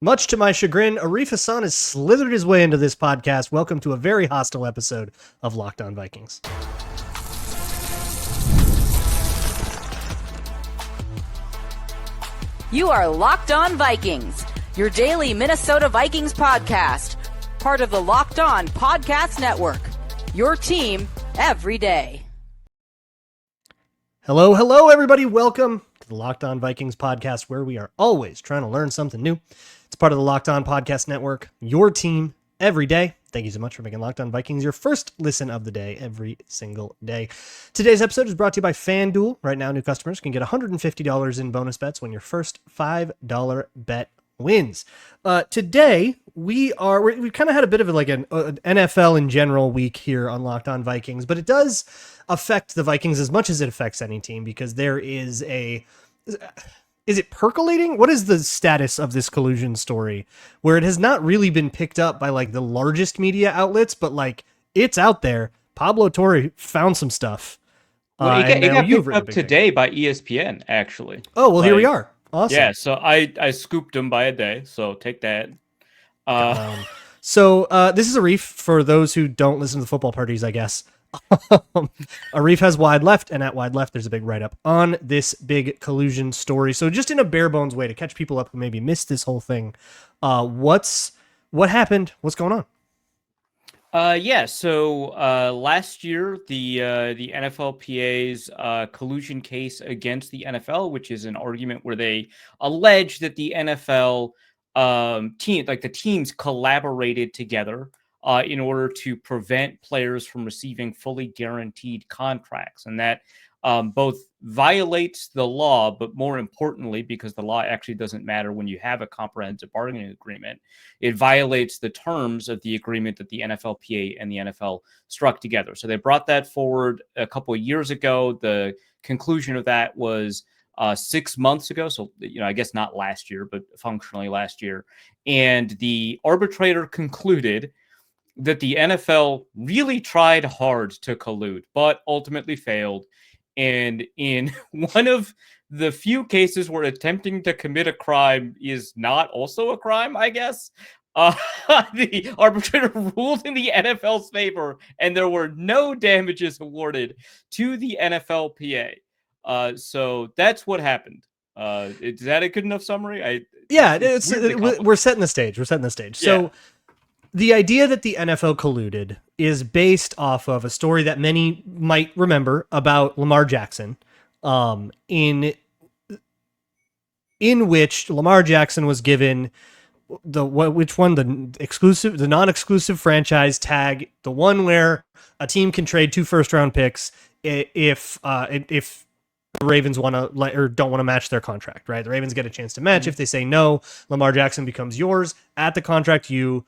Much to my chagrin, Arif Hasan has slithered his way into this podcast. Welcome to a very hostile episode of Locked On Vikings. You are Locked On Vikings, your daily Minnesota Vikings podcast, part of the Locked On Podcast Network, your team every day. Hello, everybody. Welcome to the Locked On Vikings podcast, where we are always trying to learn something new. It's part of the Locked On Podcast Network, your team every day. Thank you so much for making Locked On Vikings your first listen of the day every single day. Today's episode is brought to you by FanDuel. Right now, new customers can get $150 in bonus bets when your first $5 bet wins. Today, we kind of had a bit of an NFL in general week here on Locked On Vikings, but it does affect the Vikings as much as it affects any team because there is is it percolating? What is the status of this collusion story where it has not really been picked up by the largest media outlets, but it's out there? Pablo Torre found some stuff. Well, it got picked up today by ESPN, actually. Oh, well, here we are. Awesome. Yeah, so I scooped them by a day, so take that. So this is Arif, for those who don't listen to the football parties, I guess. Arif has wide left, and at wide left there's a big write-up on this big collusion story. So just in a bare bones way to catch people up who maybe missed this whole thing, what happened? What's going on? So last year the NFLPA's collusion case against the NFL, which is an argument where they allege that the NFL the teams collaborated together in order to prevent players from receiving fully guaranteed contracts. And that both violates the law, but more importantly, because the law actually doesn't matter when you have a comprehensive bargaining agreement, it violates the terms of the agreement that the NFLPA and the NFL struck together. So they brought that forward a couple of years ago. The conclusion of that was 6 months ago. So, I guess not last year, but functionally last year. And the arbitrator concluded that the NFL really tried hard to collude, but ultimately failed. And in one of the few cases where attempting to commit a crime is not also a crime, I guess, the arbitrator ruled in the NFL's favor, and there were no damages awarded to the NFLPA. So that's what happened. Is that a good enough summary? We're setting the stage. So the idea that the NFL colluded is based off of a story that many might remember about Lamar Jackson, in which Lamar Jackson was given the non-exclusive franchise tag, the one where a team can trade 2 first-round picks if the Ravens want to or don't want to match their contract, right? The Ravens get a chance to match. If they say no, Lamar Jackson becomes yours at the contract you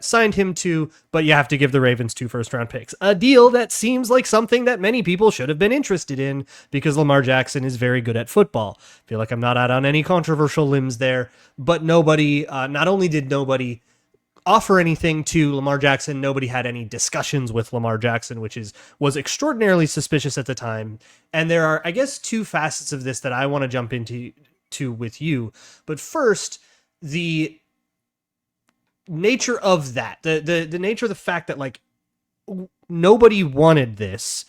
signed him to, but you have to give the Ravens 2 first-round picks. A deal that seems like something that many people should have been interested in because Lamar Jackson is very good at football. I feel like I'm not out on any controversial limbs there, but nobody, not only did nobody offer anything to Lamar Jackson, nobody had any discussions with Lamar Jackson, which was extraordinarily suspicious at the time. And there are, I guess, 2 facets of this that I want to jump into with you. But first, the nature of that, the nature of the fact that nobody wanted this,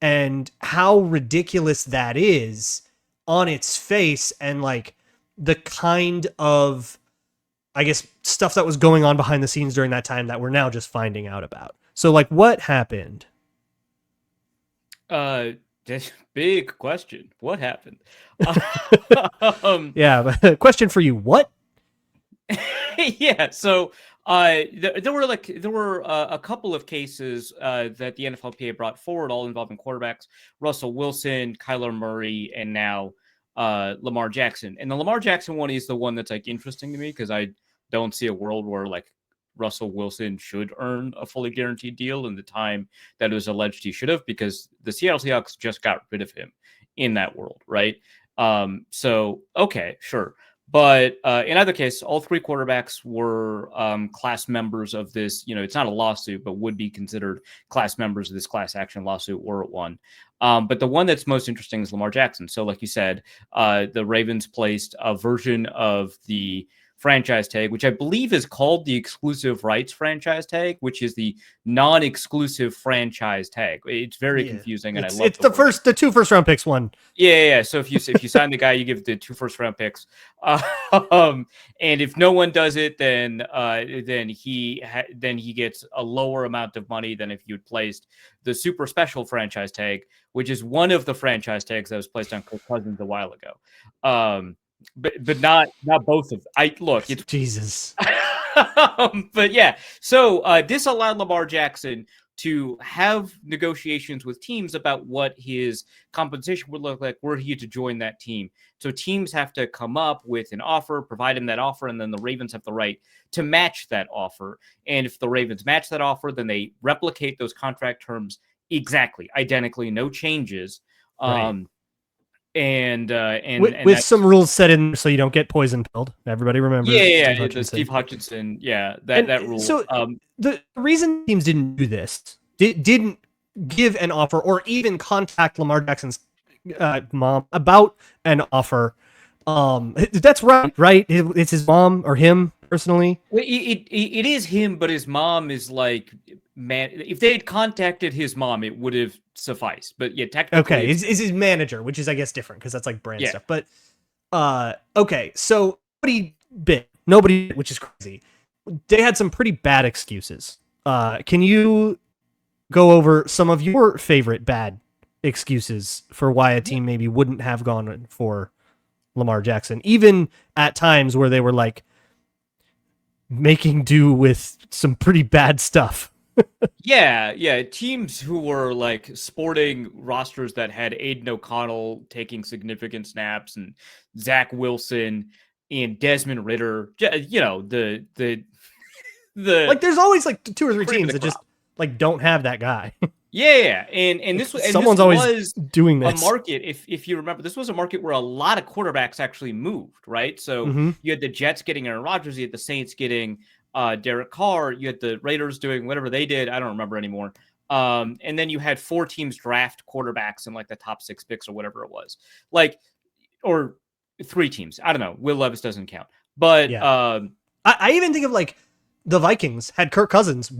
and how ridiculous that is on its face, and the kind of, I guess, stuff that was going on behind the scenes during that time that we're now just finding out about. So what happened? Big question. What happened? But question for you. What? Yeah. So there were a couple of cases that the NFLPA brought forward, all involving quarterbacks: Russell Wilson, Kyler Murray, and now Lamar Jackson. And the Lamar Jackson one is the one that's interesting to me because I don't see a world where Russell Wilson should earn a fully guaranteed deal in the time that it was alleged he should have, because the Seattle Seahawks just got rid of him in that world, right? So okay, sure. But in either case, all 3 quarterbacks were class members of this. It's not a lawsuit, but would be considered class members of this class action lawsuit were it one. But the one that's most interesting is Lamar Jackson. So like you said, the Ravens placed a version of the franchise tag, which I believe is called the exclusive rights franchise tag, which is the non-exclusive franchise tag. It's very confusing, and I love it's the 2 first round picks one. Yeah. So if you sign the guy, you give the 2 first round picks, and if no one does it, then he gets a lower amount of money than if you'd placed the super special franchise tag, which is one of the franchise tags that was placed on Kirk Cousins a while ago. But not both of them. It's Jesus. but yeah, so this allowed Lamar Jackson to have negotiations with teams about what his compensation would look like were he to join that team. So teams have to come up with an offer, provide him that offer, and then the Ravens have the right to match that offer. And if the Ravens match that offer, then they replicate those contract terms exactly, identically, no changes. Right. And with some rules set in so you don't get poison pilled. Everybody remembers. Steve Hutchinson. Yeah, that rule. So the reason teams didn't do this, didn't give an offer or even contact Lamar Jackson's mom about an offer. That's right? It's his mom or him personally. It is him, but his mom is like, man, if they had contacted his mom, it would have sufficed. But yeah, technically, okay, is his manager, which is I guess different because that's like brand stuff. But okay, so nobody, which is crazy. They had some pretty bad excuses. Can you go over some of your favorite bad excuses for why a team maybe wouldn't have gone for Lamar Jackson, even at times where they were like making do with some pretty bad stuff? Yeah. Teams who were like sporting rosters that had Aiden O'Connell taking significant snaps and Zach Wilson and Desmond Ridder. You know, the like there's always like 2 or 3 teams that just like don't have that guy. Yeah, and this was someone's always doing this. A market, if you remember, this was a market where a lot of quarterbacks actually moved, right? So you had the Jets getting Aaron Rodgers, you had the Saints getting Derek Carr, you had the Raiders doing whatever they did. I don't remember anymore. And then you had 4 teams draft quarterbacks in like the top 6 picks or whatever it was, like, or 3 teams. I don't know. Will Levis doesn't count, but I even think of like the Vikings had Kirk Cousins.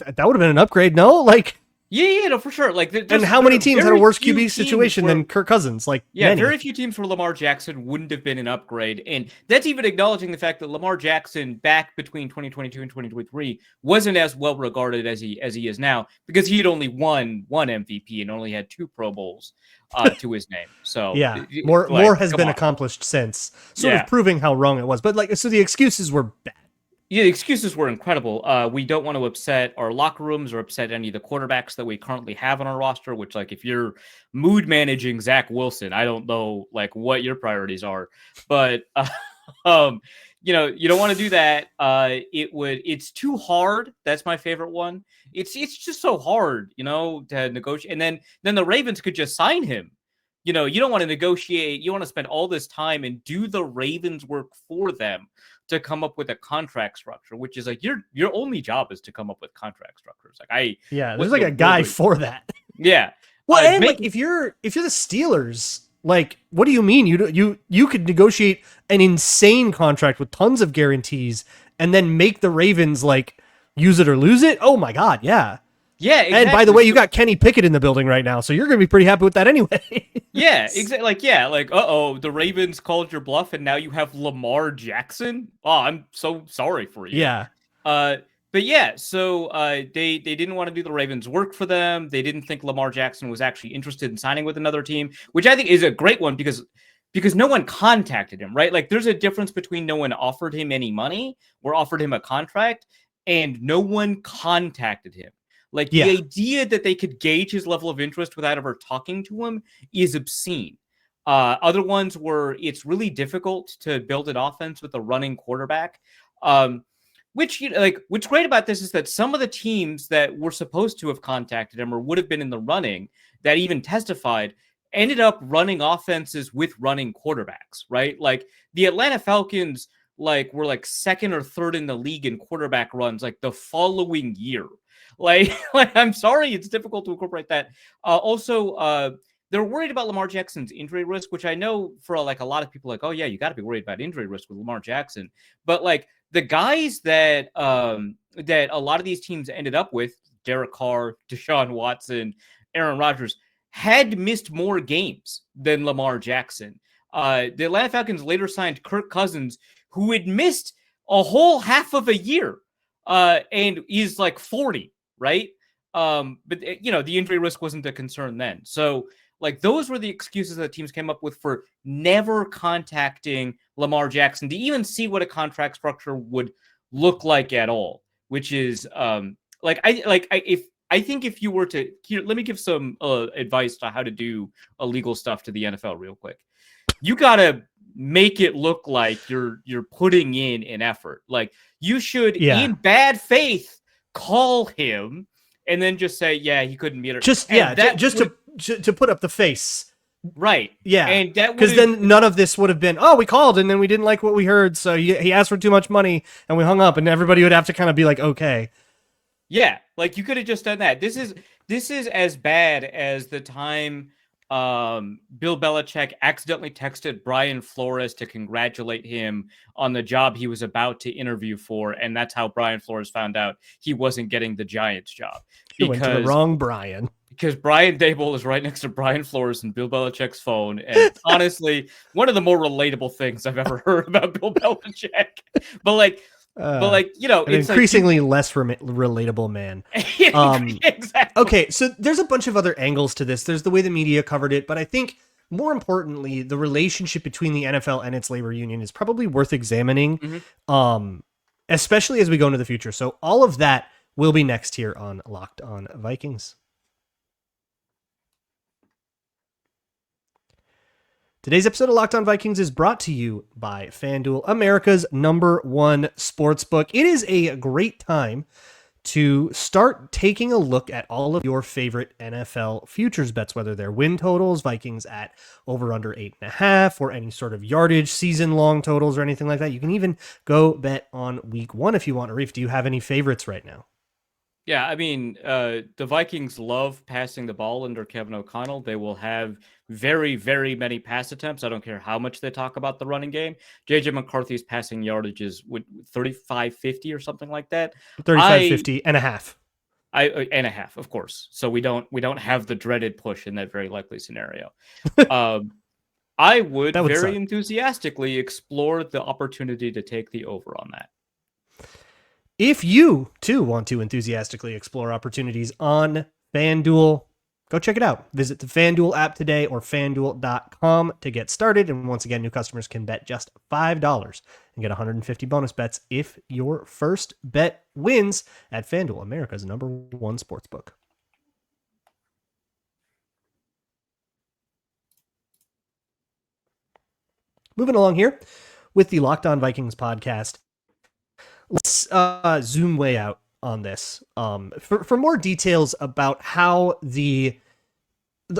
That would have been an upgrade, no? Like, yeah, no, for sure. Like, and how many teams had a worse QB situation than Kirk Cousins? Like, many. Very few teams where Lamar Jackson wouldn't have been an upgrade, and that's even acknowledging the fact that Lamar Jackson back between 2022 and 2023 wasn't as well regarded as he is now because he had only won 1 MVP and only had 2 Pro Bowls to his name. So yeah, more has been accomplished since, sort of proving how wrong it was. But like, so the excuses were bad. Yeah, the excuses were incredible. We don't want to upset our locker rooms or upset any of the quarterbacks that we currently have on our roster, which, like, if you're mood managing Zach Wilson, I don't know, like, what your priorities are. But, you know, you don't want to do that. It's too hard. That's my favorite one. It's just so hard, you know, to negotiate. And then the Ravens could just sign him. You know, you don't want to negotiate. You want to spend all this time and do the Ravens work for them to come up with a contract structure, which is like your only job is to come up with contract structures. Like there's like a guy for that. Yeah. Well, and like if you're the Steelers, like, what do you mean you could negotiate an insane contract with tons of guarantees and then make the Ravens like use it or lose it? Oh my God, yeah. Yeah, exactly. And by the way, you got Kenny Pickett in the building right now, so you're going to be pretty happy with that anyway. Yeah, exactly. Like, the Ravens called your bluff, and now you have Lamar Jackson. Oh, I'm so sorry for you. Yeah. But yeah, so they didn't want to do the Ravens work for them. They didn't think Lamar Jackson was actually interested in signing with another team, which I think is a great one because no one contacted him, right? Like, there's a difference between no one offered him any money or offered him a contract, and no one contacted him. Like, the idea that they could gauge his level of interest without ever talking to him is obscene. Other ones were, it's really difficult to build an offense with a running quarterback. What's great about this is that some of the teams that were supposed to have contacted him or would have been in the running that even testified ended up running offenses with running quarterbacks, right? Like, the Atlanta Falcons were like 2nd or 3rd in the league in quarterback runs like the following year. Like I'm sorry, it's difficult to incorporate that. Also, they're worried about Lamar Jackson's injury risk, which I know for like a lot of people, like, oh yeah, you got to be worried about injury risk with Lamar Jackson. But like the guys that that a lot of these teams ended up with, Derek Carr, Deshaun Watson, Aaron Rodgers, had missed more games than Lamar Jackson. The Atlanta Falcons later signed Kirk Cousins, who had missed a whole half of a year, and he's like 40, right? But the injury risk wasn't a concern then. So like those were the excuses that teams came up with for never contacting Lamar Jackson to even see what a contract structure would look like at all, which is I think if you were to let me give some advice on how to do illegal stuff to the NFL real quick. You got to make it look like you're putting in an effort. Like you should in bad faith call him and then just say, yeah, he couldn't meet her. Just to put up the face. Right. Yeah. And that because then none of this would have been, oh, we called and then we didn't like what we heard. So he asked for too much money and we hung up, and everybody would have to kind of be like, okay. Yeah. Like you could have just done that. This is as bad as the time Bill Belichick accidentally texted Brian Flores to congratulate him on the job he was about to interview for, and that's how Brian Flores found out he wasn't getting the Giants job. He went to the wrong Brian. Because Brian Daboll is right next to Brian Flores in Bill Belichick's phone, and it's honestly one of the more relatable things I've ever heard about Bill Belichick. But an it's increasingly less relatable man. Exactly. Okay, so there's a bunch of other angles to this. There's the way the media covered it, but I think more importantly, the relationship between the NFL and its labor union is probably worth examining, especially as we go into the future. So all of that will be next here on Locked On Vikings. Today's episode of Locked On Vikings is brought to you by FanDuel, America's #1 sportsbook. It is a great time to start taking a look at all of your favorite NFL futures bets, whether they're win totals, Vikings at over under 8.5, or any sort of yardage, season long totals, or anything like that. You can even go bet on week 1 if you want. Arif, do you have any favorites right now? Yeah, I mean, the Vikings love passing the ball under Kevin O'Connell. They will have very, very many pass attempts. I don't care how much they talk about the running game. JJ McCarthy's passing yardage is 35-50 or something like that. 35-50 and a half. And a half, of course. So we don't have the dreaded push in that very likely scenario. I would very enthusiastically explore the opportunity to take the over on that. If you, too, want to enthusiastically explore opportunities on FanDuel, go check it out. Visit the FanDuel app today or FanDuel.com to get started. And once again, new customers can bet just $5 and get 150 bonus bets if your first bet wins at FanDuel, America's #1 sportsbook. Moving along here with the Locked On Vikings podcast. Let's zoom way out on this for more details about how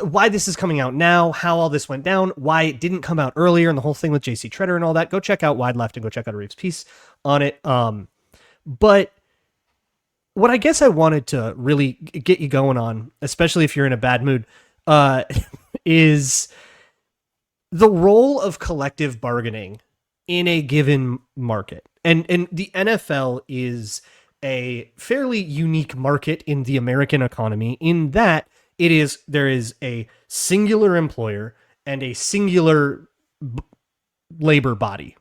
why this is coming out now, how all this went down, why it didn't come out earlier, and the whole thing with JC Treader and all that. Go check out Wide Left and go check out Arif's piece on it. But what I guess I wanted to really get you going on, especially if you're in a bad mood, is the role of collective bargaining in a given market. And the NFL is a fairly unique market in the American economy in that there is a singular employer and a singular labor body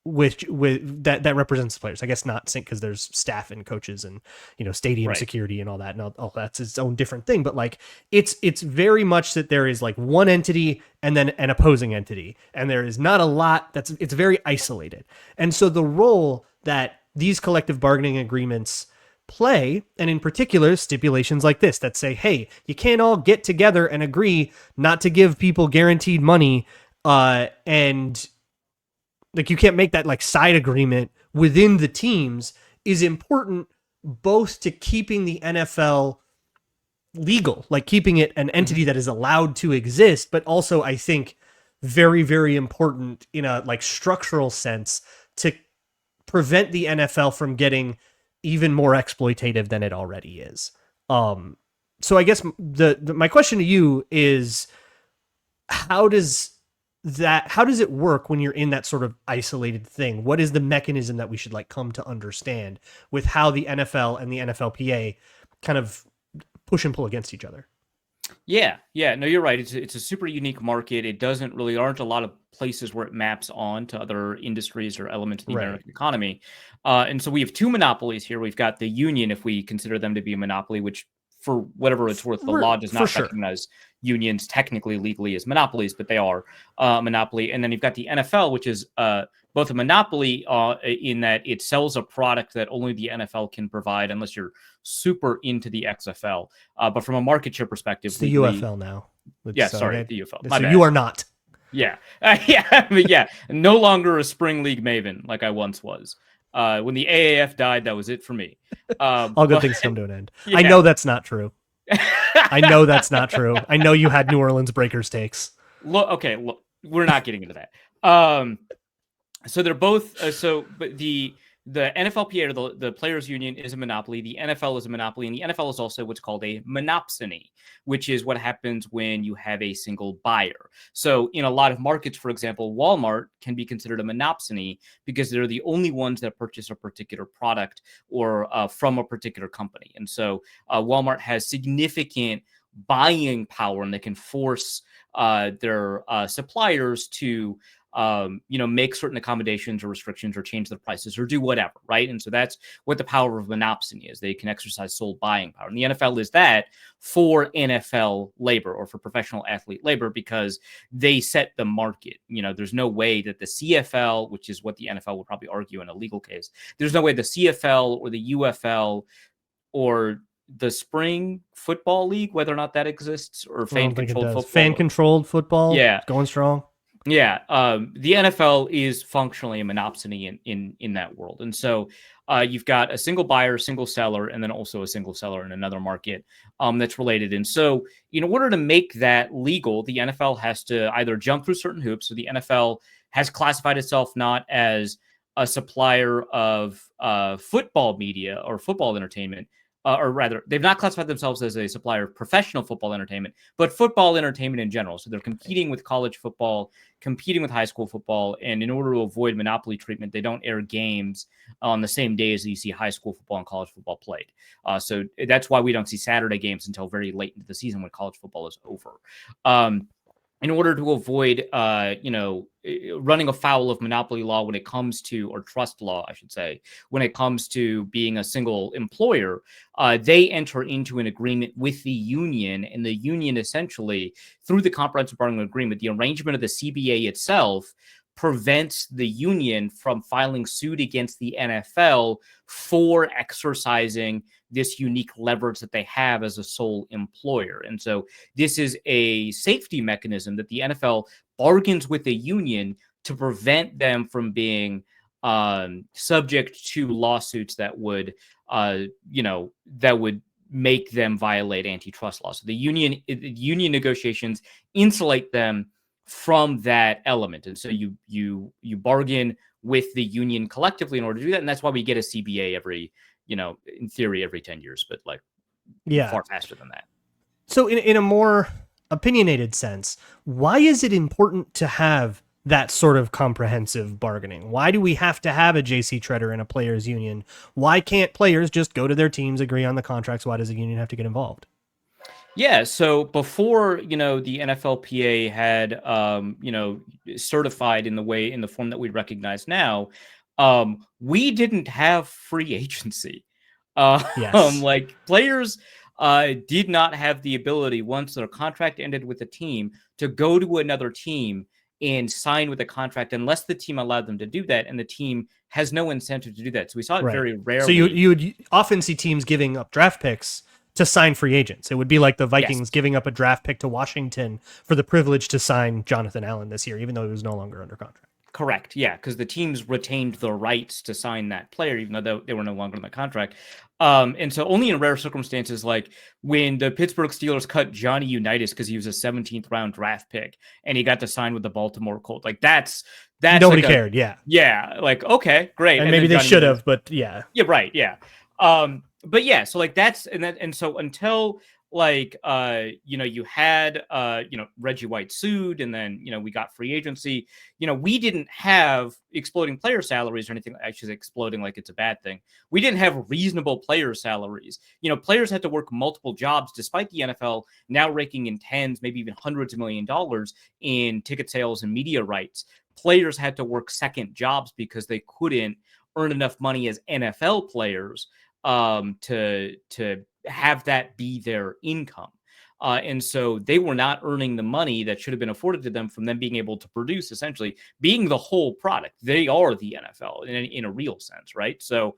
that represents the players. I guess not because there's staff and coaches and stadium security and all that, and all that's its own different thing. But like it's very much that there is like one entity and then an opposing entity, and there is not a lot. It's very isolated. And so the role that these collective bargaining agreements play, and in particular stipulations like this that say, hey, you can't all get together and agree not to give people guaranteed money, and like you can't make that like side agreement within the teams, is important both to keeping the NFL legal, like keeping it an entity that is allowed to exist, but also I think very, very important in a like structural sense to prevent the NFL from getting even more exploitative than it already is. So I guess my question to you is, how does it work when you're in that sort of isolated thing? What is the mechanism that we should like come to understand with how the NFL and the NFLPA kind of push and pull against each other? Yeah. No, you're right. It's a super unique market. It aren't a lot of places where it maps on to other industries or elements of the American economy. And so we have two monopolies here. We've got the union, if we consider them to be a monopoly, which for whatever it's worth, the law does not recognize unions technically legally as monopolies, but they are a monopoly. And then you've got the NFL, which is both a monopoly in that it sells a product that only the NFL can provide unless you're super into the XFL. But from a market share perspective, it's the UFL now. The UFL. So you are not. Yeah. Yeah. No longer a spring league maven like I once was. When the AAF died, that was it for me. All good things come to an end. Yeah. I know that's not true. I know that's not true. I know you had New Orleans Breakers takes. Look, we're not getting into that. So they're both. But the NFLPA, or the Players Union, is a monopoly. The NFL is a monopoly, and the NFL is also what's called a monopsony, which is what happens when you have a single buyer. So in a lot of markets, for example, Walmart can be considered a monopsony because they're the only ones that purchase a particular product or from a particular company. And so Walmart has significant buying power, and they can force their suppliers to make certain accommodations or restrictions or change their prices or do whatever, right? And so that's what the power of monopsony is. They can exercise sole buying power. And the NFL is that for NFL labor or for professional athlete labor because they set the market. There's no way that the CFL, which is what the NFL would probably argue in a legal case, there's no way the CFL or the UFL or the spring football league, whether or not that exists, or fan-controlled football. Fan-controlled football? Yeah. Going strong? Yeah, the NFL is functionally a monopsony in that world. And so you've got a single buyer, single seller, and then also a single seller in another market that's related. And so in order to make that legal, the NFL has to either jump through certain hoops. So the NFL has classified itself not as a supplier of football media or football entertainment, or rather, they've not classified themselves as a supplier of professional football entertainment, but football entertainment in general. So they're competing with college football, competing with high school football, and in order to avoid monopoly treatment, they don't air games on the same day as you see high school football and college football played. So that's why we don't see Saturday games until very late into the season when college football is over. In order to avoid, running afoul of monopoly law when it comes to, or trust law, I should say, when it comes to being a single employer, they enter into an agreement with the union, and the union essentially, through the comprehensive bargaining agreement, the arrangement of the CBA itself prevents the union from filing suit against the NFL for exercising this unique leverage that they have as a sole employer. And so this is a safety mechanism that the NFL bargains with the union to prevent them from being subject to lawsuits that would, make them violate antitrust laws. So the union negotiations insulate them from that element. And so you bargain with the union collectively in order to do that. And that's why we get a CBA every, in theory, every 10 years, but far faster than that. So in a more opinionated sense, why is it important to have that sort of comprehensive bargaining? Why do we have to have a JC Treader and a players union? Why can't players just go to their teams, agree on the contracts? Why does the union have to get involved? Yeah, so before, the NFLPA had, certified in the form that we recognize now, we didn't have free agency. Yes. Players did not have the ability, once their contract ended with a team, to go to another team and sign with a contract unless the team allowed them to do that, and the team has no incentive to do that. So we saw it very rarely. So you would often see teams giving up draft picks to sign free agents. It would be like the Vikings giving up a draft pick to Washington for the privilege to sign Jonathan Allen this year, even though he was no longer under contract. Correct. Yeah, because the teams retained the rights to sign that player, even though they were no longer in the contract. And so only in rare circumstances, like when the Pittsburgh Steelers cut Johnny Unitas because he was a 17th round draft pick and he got to sign with the Baltimore Colts. That's nobody cared. Yeah. Yeah. Okay, great. And maybe they should have, but yeah. Yeah. Right. Yeah. But yeah, so that's, and so until like, you had, Reggie White sued, and then, we got free agency. We didn't have exploding player salaries or anything. Actually, exploding like it's a bad thing. We didn't have reasonable player salaries. Players had to work multiple jobs, despite the NFL now raking in tens, maybe even hundreds of $1 millions in ticket sales and media rights. Players had to work second jobs because they couldn't earn enough money as NFL players to have that be their income. And so they were not earning the money that should have been afforded to them from them being able to produce, essentially being the whole product. They are the NFL in a real sense, right? So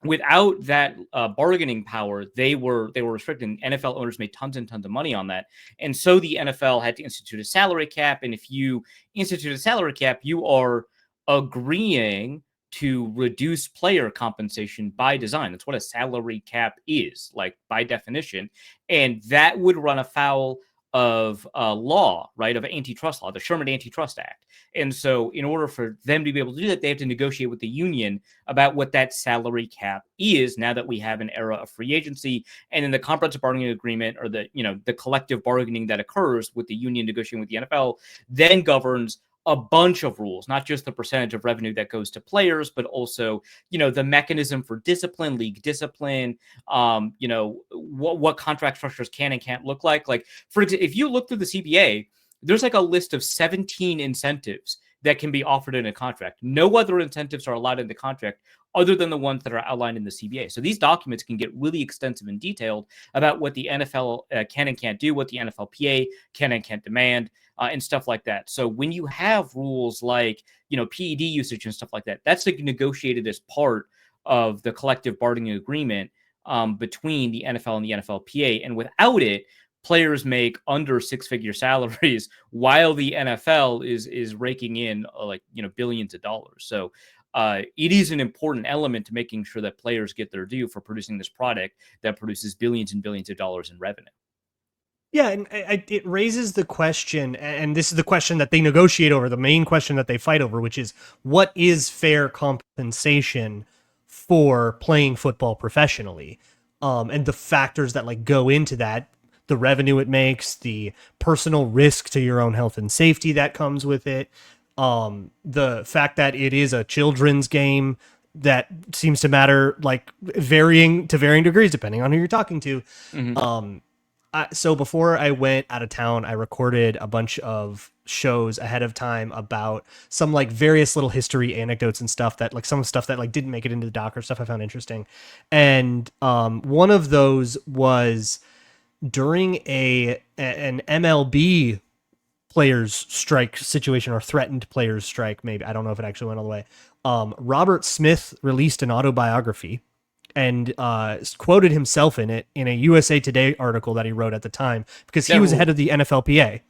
without that bargaining power, they were restricted. NFL owners made tons and tons of money on that. And so the NFL had to institute a salary cap. And if you institute a salary cap, you are agreeing to reduce player compensation by design. That's what a salary cap is, like, by definition. And that would run afoul of law, right, of antitrust law, the Sherman Antitrust Act. And so in order for them to be able to do that, they have to negotiate with the union about what that salary cap is, now that we have an era of free agency. And then the comprehensive bargaining agreement, or the collective bargaining that occurs with the union negotiating with the NFL, then governs a bunch of rules, not just the percentage of revenue that goes to players, but also, the mechanism for discipline, league discipline, what contract structures can and can't look like. Like, for example, if you look through the CBA, there's like a list of 17 incentives that can be offered in a contract. No other incentives are allowed in the contract other than the ones that are outlined in the CBA. So these documents can get really extensive and detailed about what the NFL can and can't do, what the NFLPA can and can't demand, and stuff like that. So when you have rules like, PED usage and stuff like that, that's like negotiated as part of the collective bargaining agreement between the NFL and the NFLPA. And without it, players make under six-figure salaries while the NFL is raking in billions of dollars. So it is an important element to making sure that players get their due for producing this product that produces billions and billions of dollars in revenue. Yeah, and it raises the question, and this is the question that they negotiate over, the main question that they fight over, which is, what is fair compensation for playing football professionally? And the factors that go into that, the revenue it makes, the personal risk to your own health and safety that comes with it, the fact that it is a children's game that seems to matter, varying degrees depending on who you're talking to. Mm-hmm. So before I went out of town, I recorded a bunch of shows ahead of time about some various little history anecdotes and stuff that some stuff that didn't make it into the doc, or stuff I found interesting. And one of those was during an MLB players strike situation, or threatened players strike. Maybe, I don't know if it actually went all the way. Robert Smith released an autobiography and quoted himself in it in a USA Today article that he wrote at the time, because he was head of the NFLPA.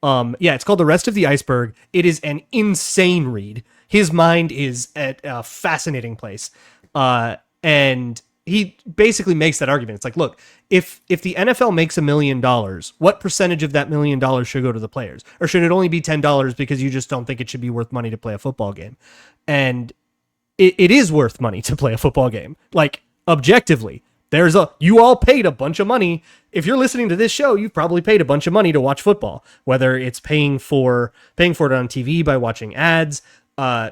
It's called The Rest of the Iceberg. It is an insane read. His mind is at a fascinating place. And he basically makes that argument. It's like, look, if the NFL makes $1 million, what percentage of that $1 million should go to the players? Or should it only be $10 because you just don't think it should be worth money to play a football game? And it is worth money to play a football game. Objectively, you all paid a bunch of money. If you're listening to this show, you've probably paid a bunch of money to watch football, whether it's paying for it on TV by watching ads,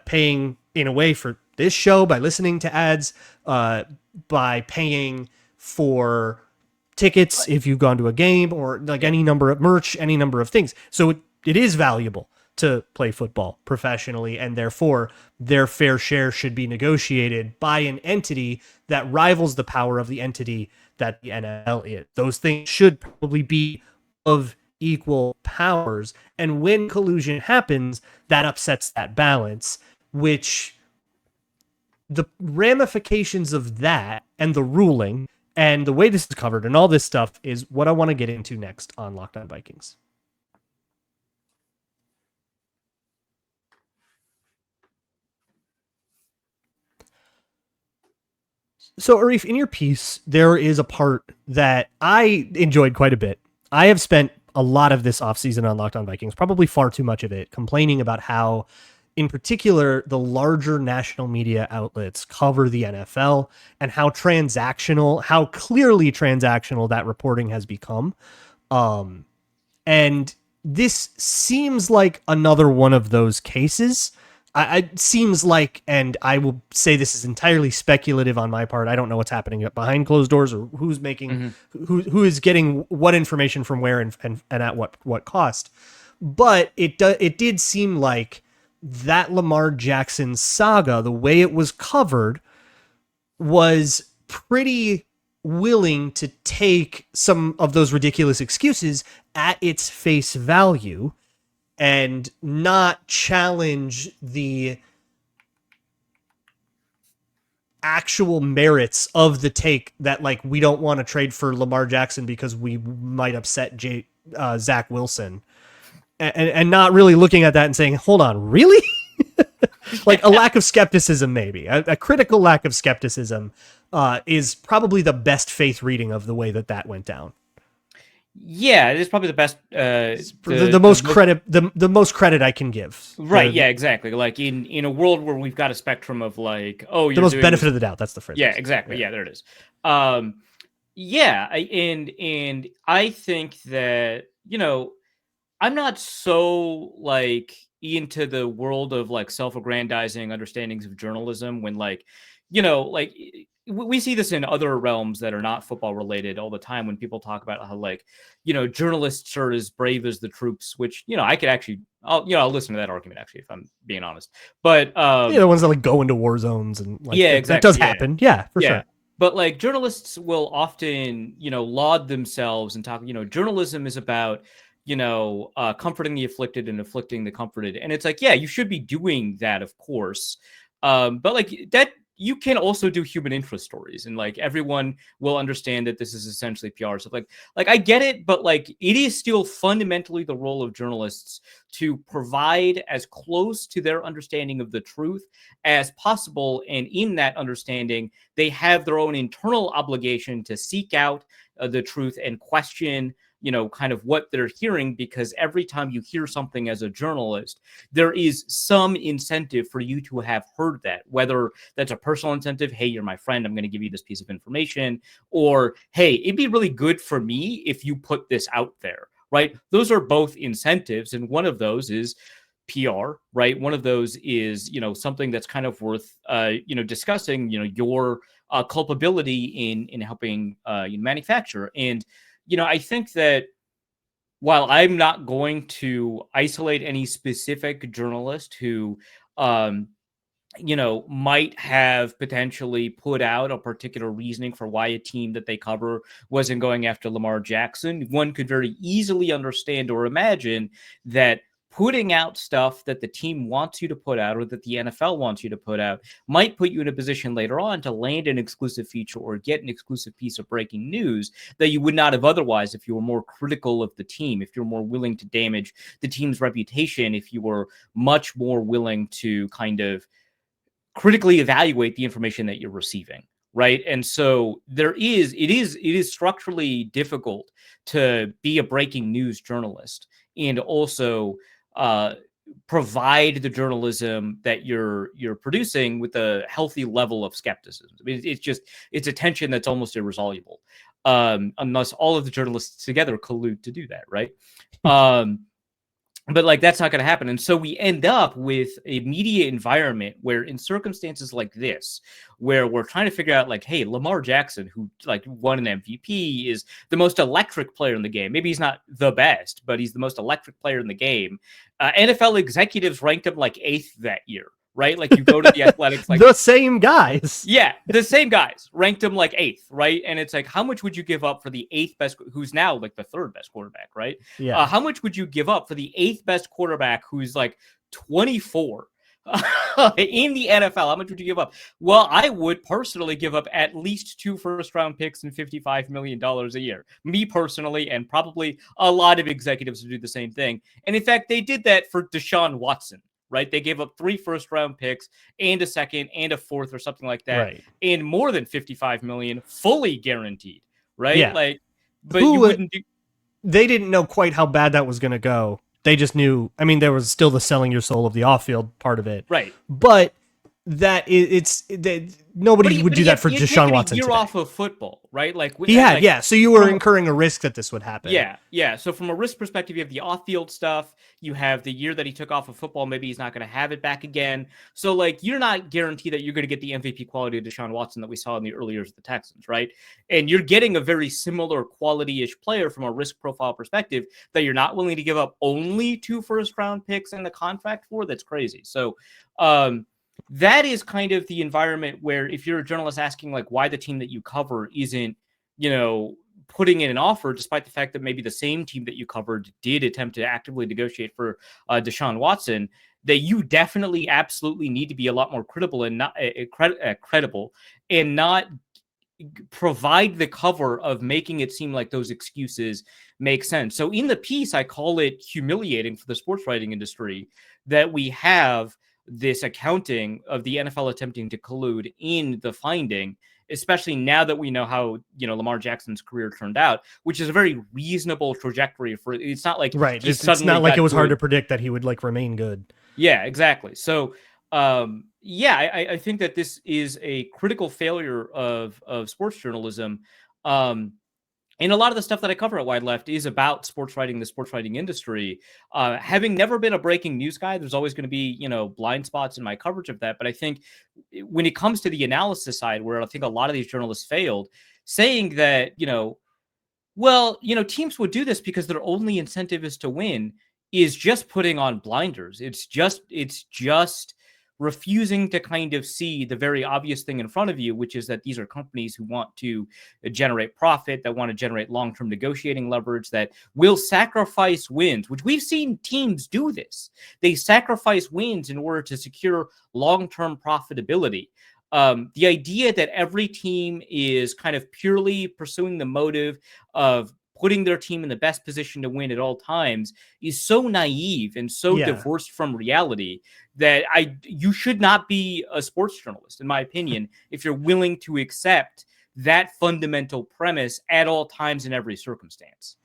paying in a way for this show by listening to ads, by paying for tickets if you've gone to a game, or any number of merch, any number of things. So it is valuable to play football professionally, and therefore their fair share should be negotiated by an entity that rivals the power of the entity that the NFL is. Those things should probably be of equal powers, and when collusion happens, that upsets that balance, which the ramifications of that and the ruling and the way this is covered and all this stuff is what I want to get into next on Locked On Vikings. So, Arif, in your piece, there is a part that I enjoyed quite a bit. I have spent a lot of this offseason on Locked On Vikings, probably far too much of it, complaining about how in particular, the larger national media outlets cover the NFL and how clearly transactional that reporting has become. And this seems like another one of those cases. It seems like, and I will say this is entirely speculative on my part. I don't know what's happening behind closed doors or who's making, who is getting what information from where and at what cost. But it did seem like that Lamar Jackson saga, the way it was covered, was pretty willing to take some of those ridiculous excuses at its face value and not challenge the actual merits of the take that, like, we don't want to trade for Lamar Jackson because we might upset Zach Wilson, and not really looking at that and saying, hold on, really? Like, a lack of skepticism, maybe a critical lack of skepticism is probably the best faith reading of the way that went down. Yeah, it's probably the best. The most credit, the most credit I can give. Right. Yeah. Exactly. Like in a world where we've got a spectrum of like, oh, the most benefit of the doubt. That's the phrase. Yeah. Exactly. Yeah. There it is. Yeah. And I think that, you know, I'm not so like into the world of like self-aggrandizing understandings of journalism when, like, you know, like we see this in other realms that are not football related all the time when people talk about how, like, you know, journalists are as brave as the troops, which, you know, I could actually, I'll listen to that argument actually, if I'm being honest. But the ones that like go into war zones and like, yeah, exactly. That does happen. Yeah, for sure. But like journalists will often, you know, laud themselves and talk, you know, journalism is about, you know, comforting the afflicted and afflicting the comforted. And it's like, yeah, you should be doing that, of course. But like that, you can also do human interest stories, and like everyone will understand that this is essentially PR. So like I get it, but like it is still fundamentally the role of journalists to provide as close to their understanding of the truth as possible. And in that understanding, they have their own internal obligation to seek out the truth and question, you know, kind of what they're hearing, because every time you hear something as a journalist, there is some incentive for you to have heard that, whether that's a personal incentive. Hey, you're my friend, I'm going to give you this piece of information, or, hey, it'd be really good for me if you put this out there, right? Those are both incentives. And one of those is PR, right? One of those is, you know, something that's kind of worth, you know, discussing, you know, your culpability in helping you manufacture. And, you know, I think that while I'm not going to isolate any specific journalist who, you know, might have potentially put out a particular reasoning for why a team that they cover wasn't going after Lamar Jackson, one could very easily understand or imagine that putting out stuff that the team wants you to put out or that the NFL wants you to put out might put you in a position later on to land an exclusive feature or get an exclusive piece of breaking news that you would not have otherwise if you were more critical of the team, if you're more willing to damage the team's reputation, if you were much more willing to kind of critically evaluate the information that you're receiving. Right. And so it is structurally difficult to be a breaking news journalist and also provide the journalism that you're producing with a healthy level of skepticism. I mean, it's a tension that's almost irresolvable unless all of the journalists together collude to do that. Right. But like, that's not going to happen. And so we end up with a media environment where in circumstances like this, where we're trying to figure out like, hey, Lamar Jackson, who like won an MVP, is the most electric player in the game. Maybe he's not the best, but he's the most electric player in the game. NFL executives ranked him like 8th that year. Right? Like you go to the Athletics, like the same guys. Yeah, the same guys ranked him like 8th, right? And it's like, how much would you give up for the 8th best, who's now like the 3rd best quarterback, right? Yeah. How much would you give up for the 8th best quarterback who's like 24 in the NFL? How much would you give up? Well, I would personally give up at least 2 first-round picks and $55 million a year. Me personally, and probably a lot of executives would do the same thing. And in fact, they did that for Deshaun Watson. Right, they gave up 3 first-round picks and a 2nd and a 4th or something like that, right, and more than $55 million fully guaranteed. Right, yeah. Like, but you wouldn't do. They didn't know quite how bad that was going to go They just knew. I mean, there was still the selling your soul of the off-field part of it, Right. but nobody would do that for Deshaun Watson You're today. off of football, right? Like So you were incurring a risk that this would happen. Yeah. So from a risk perspective, you have the off-field stuff. You have the year that he took off of football. Maybe he's not going to have it back again. So like, you're not guaranteed that you're going to get the MVP quality of Deshaun Watson that we saw in the early years of the Texans, right? And you're getting a very similar quality-ish player from a risk profile perspective that you're not willing to give up only 2 first-round picks in the contract for. That's crazy. So, that is kind of the environment where if you're a journalist asking like why the team that you cover isn't, putting in an offer, despite the fact that maybe the same team that you covered did attempt to actively negotiate for Deshaun Watson, that you definitely absolutely need to be a lot more credible and not credible and not provide the cover of making it seem like those excuses make sense. So in the piece, I call it humiliating for the sports writing industry that we have this accounting of the NFL attempting to collude in the finding, especially now that we know how, Lamar Jackson's career turned out, which is a very reizable trajectory for it's not like right. It's not like it was hard to predict that he would like remain good. Yeah, exactly. So, I think that this is a critical failure of sports journalism. And a lot of the stuff that I cover at Wide Left is about sports writing, the sports writing industry. Having never been a breaking news guy, there's always going to be, blind spots in my coverage of that. But I think when it comes to the analysis side, where I think a lot of these journalists failed, saying that, teams would do this because their only incentive is to win is just putting on blinders. It's just refusing to kind of see the very obvious thing in front of you, which is that these are companies who want to generate profit, that want to generate long-term negotiating leverage, that will sacrifice wins, which we've seen teams do this. They sacrifice wins in order to secure long-term profitability. The idea that every team is kind of purely pursuing the motive of putting their team in the best position to win at all times is so naive and so divorced from reality that you should not be a sports journalist, in my opinion, if you're willing to accept that fundamental premise at all times in every circumstance.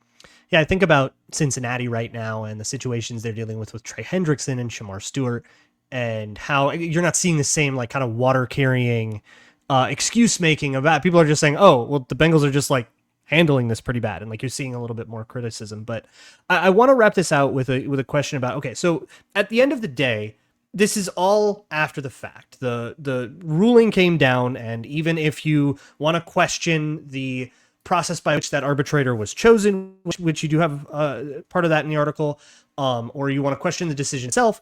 Yeah, I think about Cincinnati right now and the situations they're dealing with Trey Hendrickson and Shamar Stewart, and how you're not seeing the same like kind of water carrying excuse making about people are just saying, oh, well, the Bengals are just like handling this pretty bad, and like you're seeing a little bit more criticism. But I want to wrap this out with a question about, okay, so at the end of the day, this is all after the fact. The ruling came down, and even if you want to question the process by which that arbitrator was chosen, which you do have part of that in the article, or you want to question the decision itself,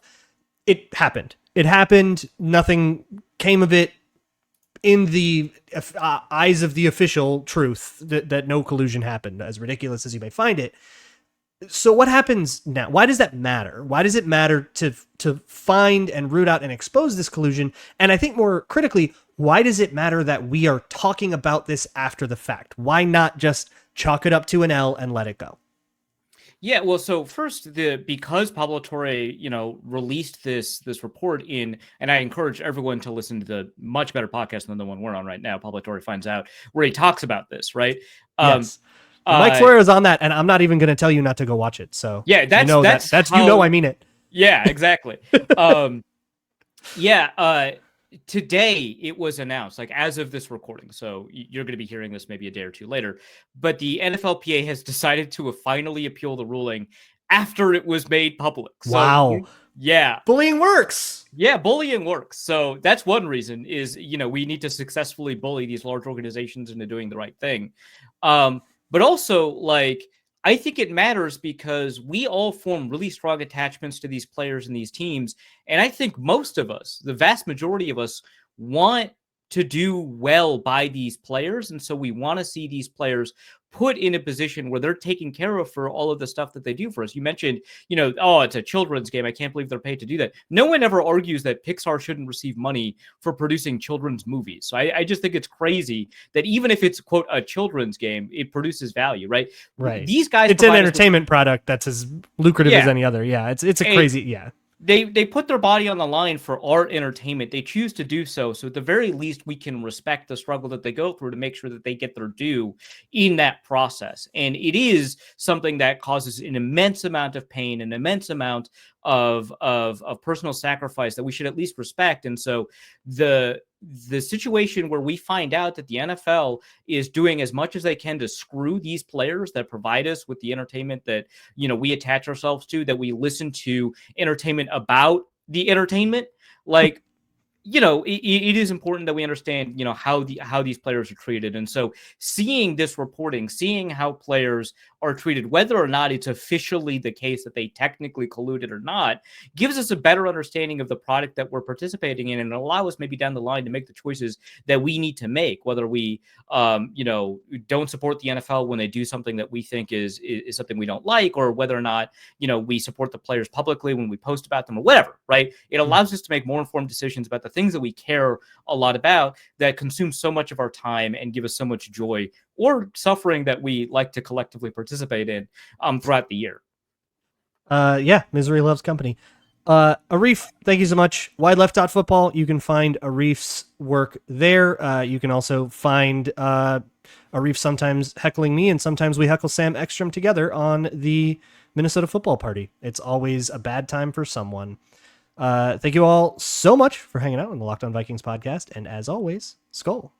it happened. It happened. Nothing came of it. In the eyes of the official truth, that no collusion happened, as ridiculous as you may find it. So what happens now? Why does that matter? Why does it matter to find and root out and expose this collusion? And I think more critically, why does it matter that we are talking about this after the fact? Why not just chalk it up to an L and let it go? Yeah, well, so first, because Pablo Torre, released this report and I encourage everyone to listen to the much better podcast than the one we're on right now, Pablo Torre Finds Out, where he talks about this, right? Yes. Mike Florio is on that, and I'm not even going to tell you not to go watch it. So yeah, that's I mean it. Yeah, exactly. Today it was announced, like as of this recording, so you're going to be hearing this maybe a day or two later, but the NFLPA has decided to finally appeal the ruling after it was made public. So, wow. Yeah. Bullying works. Yeah, bullying works. So that's one reason is, we need to successfully bully these large organizations into doing the right thing. But also, like, I think it matters because we all form really strong attachments to these players and these teams. And I think most of us, the vast majority of us, want to do well by these players. And so we want to see these players put in a position where they're taken care of for all of the stuff that they do for us. You mentioned, oh, it's a children's game. I can't believe they're paid to do that. No one ever argues that Pixar shouldn't receive money for producing children's movies. So I just think it's crazy that even if it's, quote, a children's game, it produces value, right? Right. These guys, it's an entertainment product that's as lucrative as any other. Yeah. It's a crazy, yeah. they put their body on the line for our entertainment. They choose to do so. So at the very least, we can respect the struggle that they go through to make sure that they get their due in that process. And it is something that causes an immense amount of pain, an immense amount of personal sacrifice that we should at least respect. And so the situation where we find out that the NFL is doing as much as they can to screw these players that provide us with the entertainment that, you know, we attach ourselves to, that we listen to entertainment about the entertainment, like, you know, it is important that we understand, you know, how these players are treated. And so seeing this reporting, seeing how players are treated, whether or not it's officially the case that they technically colluded or not, gives us a better understanding of the product that we're participating in, and allow us maybe down the line to make the choices that we need to make, whether we, you know, don't support the NFL when they do something that we think is something we don't like, or whether or not, you know, we support the players publicly when we post about them, or whatever, right? It allows us to make more informed decisions about the things that we care a lot about, that consume so much of our time and give us so much joy or suffering that we like to collectively participate in throughout the year. Yeah, misery loves company. Arif, thank you so much. Wide Left Football. You can find Arif's work there. You can also find Arif sometimes heckling me, and sometimes we heckle Sam Ekstrom together on the Minnesota Football Party. It's always a bad time for someone. Thank you all so much for hanging out on the Locked On Vikings podcast. And as always, Skol.